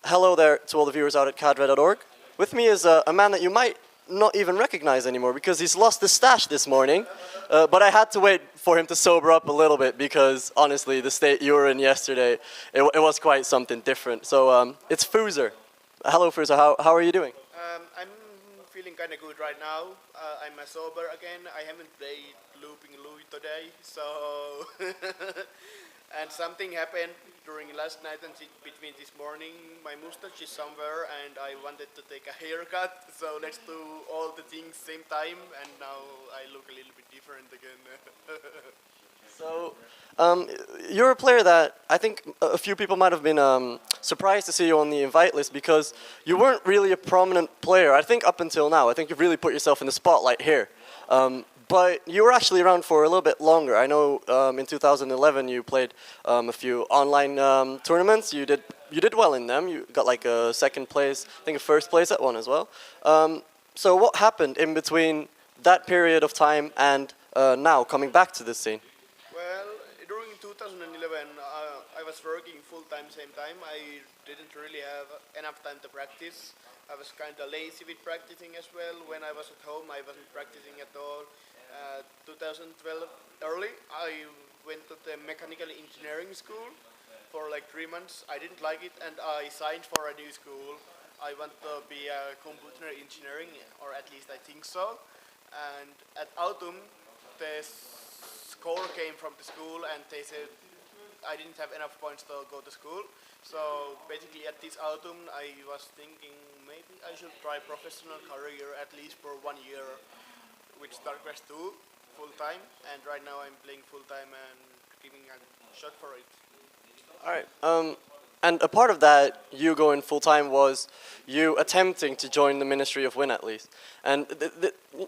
Hello there to all the viewers out at cadre.org. With me is a man that you might not even recognize anymore because he's lost his stash this morning. But I had to wait for him to sober up a little bit because, honestly, the state you were in yesterday, it was quite something different. So it's Fuzer. Hello, Fuzer. How are you doing? I'm feeling kind of good right now. I'm sober again. I haven't played Looping Louis today, so and something happened during last night and between this morning. My mustache is somewhere, and I wanted to take a haircut. So let's do all the things same time, and now I look a little bit different again. So, you're a player that I think a few people might have been surprised to see you on the invite list because you weren't really a prominent player, I think, up until now. I think you've really put yourself in the spotlight here. But you were actually around for a little bit longer. I know in 2011 you played a few online tournaments. You did well in them. You got like a second place, I think a first place at one as well. So what happened in between that period of time and now coming back to this scene? Well, during 2011, I was working full-time, same time. I didn't really have enough time to practice. I was kind of lazy with practicing as well. When I was at home, I wasn't practicing at all. 2012 early, I went to the mechanical engineering school for like 3 months. I didn't like it, and I signed for a new school. I want to be a computer engineering, or at least I think so. And at autumn, the score came from the school, and they said I didn't have enough points to go to school. So basically, at this autumn, I was thinking maybe I should try professional career at least for 1 year with StarCraft 2 full time. And right now, I'm playing full time and giving a shot for it. All right. And a part of that, you going full-time, was you attempting to join the Ministry of Win at least. And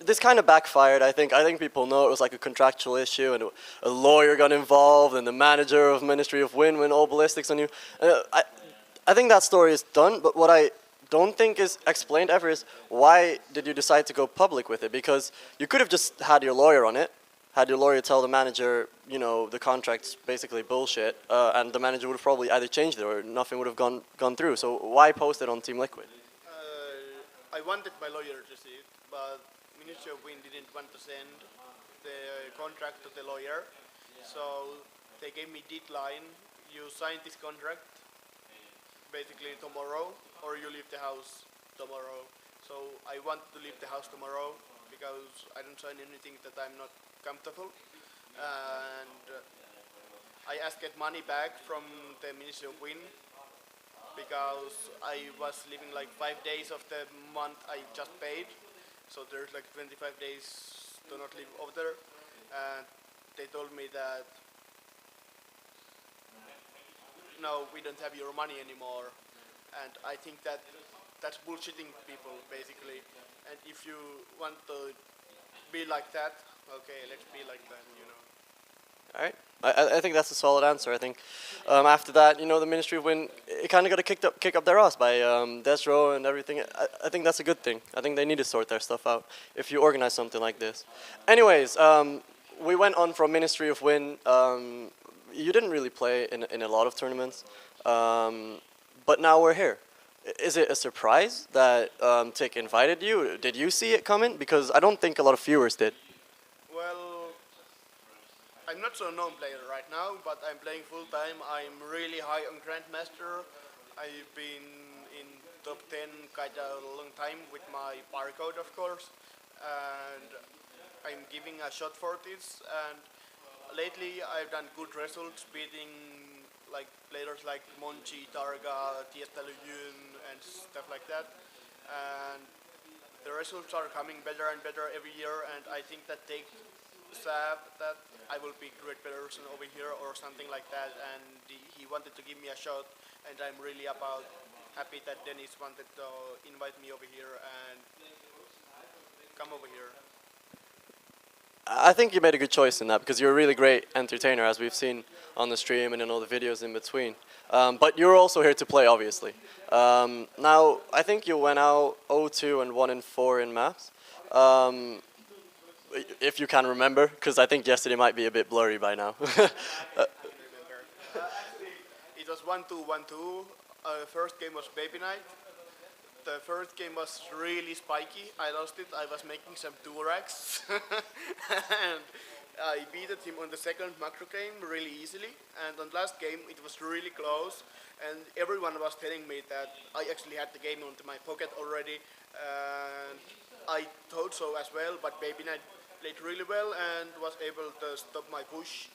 this kind of backfired, I think. I think people know it was like a contractual issue, and a lawyer got involved, and the manager of Ministry of Win went all ballistics on you. I think that story is done, but what I don't think is explained ever is why did you decide to go public with it? Because you could have just had your lawyer on it, had your lawyer tell the manager, you know, the contract's basically bullshit, and the manager would have probably either changed it or nothing would have gone through. So why post it on Team Liquid? I wanted my lawyer to see it, but Ministry of Win didn't want to send the contract to the lawyer. So they gave me deadline. You sign this contract basically tomorrow, or you leave the house tomorrow. So I want to leave the house tomorrow because I don't sign anything that I'm not comfortable. And I asked money back from the Ministry of Win because I was living like 5 days of the month I just paid. So there's like 25 days to not live over there. And they told me that no, we don't have your money anymore. And I think that that's bullshitting people basically. And if you want to be like that, okay, let's be like that, you know. All right. I think that's a solid answer. I think after that, you know, the Ministry of Win, it kind of got a kick up their ass by Desro and everything. I think that's a good thing. I think they need to sort their stuff out if you organize something like this. Anyways, we went on from Ministry of Win. You didn't really play in a lot of tournaments, but now we're here. Is it a surprise that Tick invited you? Did you see it coming? Because I don't think a lot of viewers did. Well, I'm not so known player right now, but I'm playing full time. I'm really high on Grandmaster. I've been in top 10 kind of a long time with my barcode, of course, and I'm giving a shot for this. And lately, I've done good results, beating like players like Monchi, Targa, TSW, and stuff like that. And the results are coming better and better every year, and I think that takes Sab that I will be great person over here or something like that. And he wanted to give me a shot, and I'm really happy that Dennis wanted to invite me over here and come over here. I think you made a good choice in that because you're a really great entertainer, as we've seen on the stream and in all the videos in between. But you're also here to play, obviously. Now, I think you went out 0-2 and 1-4 in maps. If you can remember, because I think yesterday might be a bit blurry by now. It was 1-2, 1-2. First game was Baby Night. The first game was really spiky. I lost it. I was making some Durax. And I beat him on the second macro game really easily. And on last game, it was really close. And everyone was telling me that I actually had the game onto my pocket already. And I thought so as well, but Baby Knight played really well and was able to stop my push.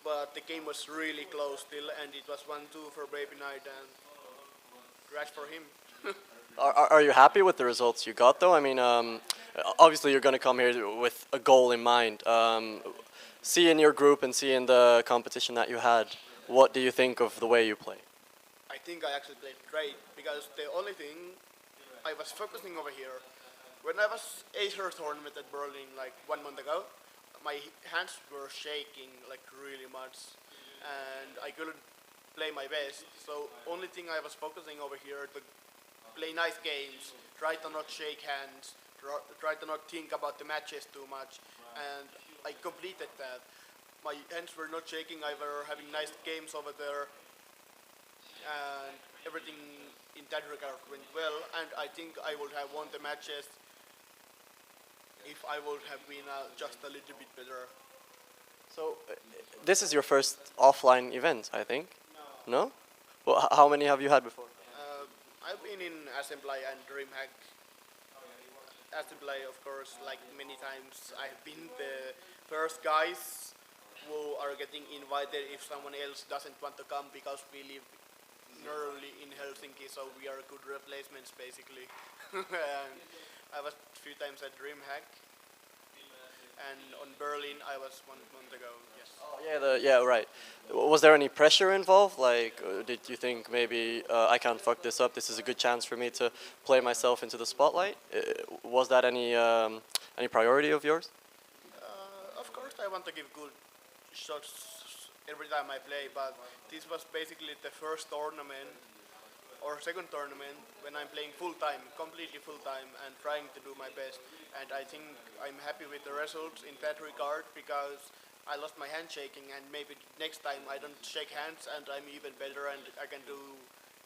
But the game was really close still, and it was 1-2 for Baby Knight, and crash for him. Are you happy with the results you got, though? I mean, obviously you're going to come here with a goal in mind. Seeing your group and seeing the competition that you had, what do you think of the way you play? I think I actually played great because the only thing I was focusing over here when I was Acer tournament at Berlin like 1 month ago, my hands were shaking like really much, and I couldn't play my best. So only thing I was focusing over here to play nice games, try to not shake hands, try to not think about the matches too much, and I completed that. My hands were not shaking. I were having nice games over there, and everything in that regard went well. And I think I would have won the matches if I would have been just a little bit better. So, this is your first offline event, I think? No? Well, how many have you had before? I've been in Assembly and DreamHack. Assembly, of course, like many times. I've been the first guys who are getting invited if someone else doesn't want to come because we live nearly in Helsinki, so we are good replacements basically. And I was a few times at DreamHack, and on Berlin I was 1 month ago. Yes. Yeah, right. Was there any pressure involved? Like, did you think maybe I can't fuck this up? This is a good chance for me to play myself into the spotlight. Was that any priority of yours? Of course, I want to give good shots every time I play, but this was basically the first tournament or second tournament when I'm playing full time, completely full time, and trying to do my best. And I think I'm happy with the results in that regard because I lost my hand shaking, and maybe next time I don't shake hands and I'm even better and I can do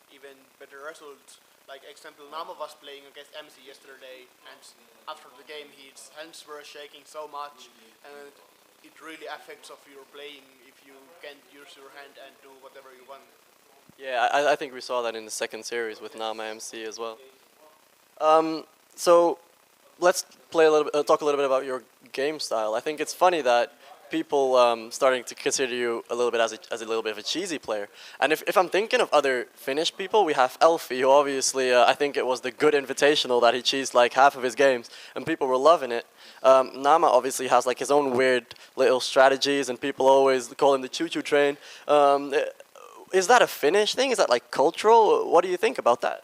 even better results. Like example, Nama was playing against MC yesterday, and after the game his hands were shaking so much, and it really affects of your playing if you can't use your hand and do whatever you want. Yeah, I think we saw that in the second series with Nama MC as well. So let's play a little bit, talk a little bit about your game style. I think it's funny that people starting to consider you a little bit as a little bit of a cheesy player. And if I'm thinking of other Finnish people, we have Elfi, who obviously I think it was the good invitational that he cheesed like half of his games, and people were loving it. Nama obviously has like his own weird little strategies, and people always call him the choo-choo train. Is that a Finnish thing? Is that like cultural? What do you think about that?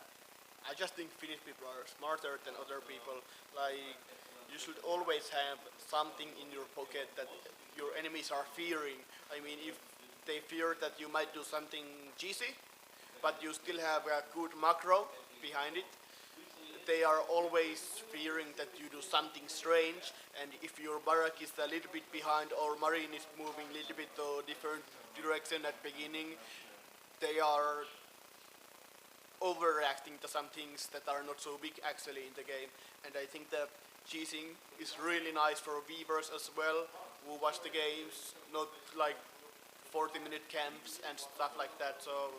I just think Finnish people are smarter than other people. Like, you should always have something in your pocket that your enemies are fearing. I mean, if they fear that you might do something cheesy, but you still have a good macro behind it, they are always fearing that you do something strange, and if your barrack is a little bit behind or marine is moving a little bit to different direction at beginning, they are overreacting to some things that are not so big actually in the game. And I think that cheesing is really nice for viewers as well who watch the games, not like 40-minute camps and stuff like that. So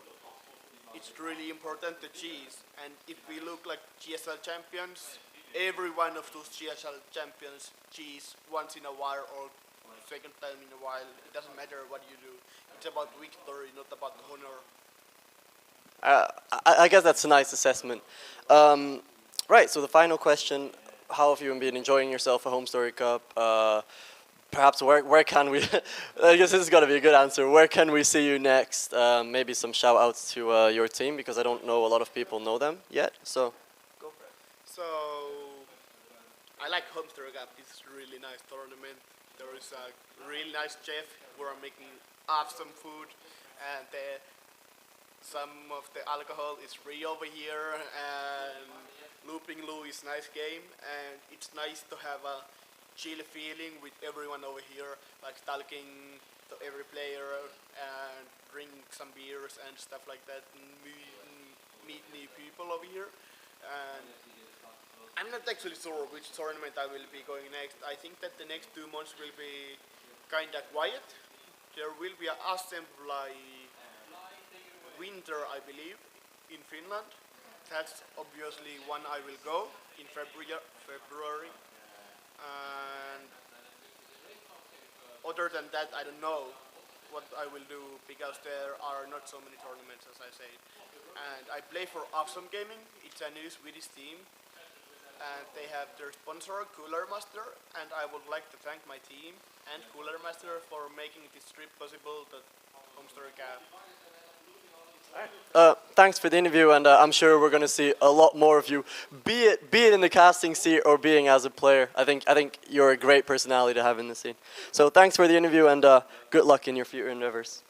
it's really important to cheese. And if we look like GSL champions, every one of those GSL champions cheese once in a while or second time in a while. It doesn't matter what you do. It's about victory, not about honor. I guess that's a nice assessment. Right, so the final question, how have you been enjoying yourself at HomeStory Cup? Perhaps where can we, I guess this is going to be a good answer, where can we see you next? Maybe some shout outs to your team, because I don't know a lot of people know them yet, so go for it. So I like HomeStory Cup. It's a really nice tournament. There is a really nice chef who are making awesome food, and some of the alcohol is free over here, and Looping Lou is nice game, and it's nice to have a chill feeling with everyone over here, like talking to every player and drink some beers and stuff like that. meet new people over here. And I'm not actually sure which tournament I will be going next. I think that the next 2 months will be kind of quiet. There will be an assembly winter, I believe, in Finland. That's obviously one I will go in February. And other than that, I don't know what I will do because there are not so many tournaments, as I said. And I play for Awesome Gaming. It's a new Swedish team, and they have their sponsor, Cooler Master. And I would like to thank my team and Cooler Master for making this trip possible to HomeStory Cup. Thanks for the interview, and I'm sure we're going to see a lot more of you, be it in the casting seat or being as a player. I think you're a great personality to have in the scene. So thanks for the interview, and good luck in your future endeavors.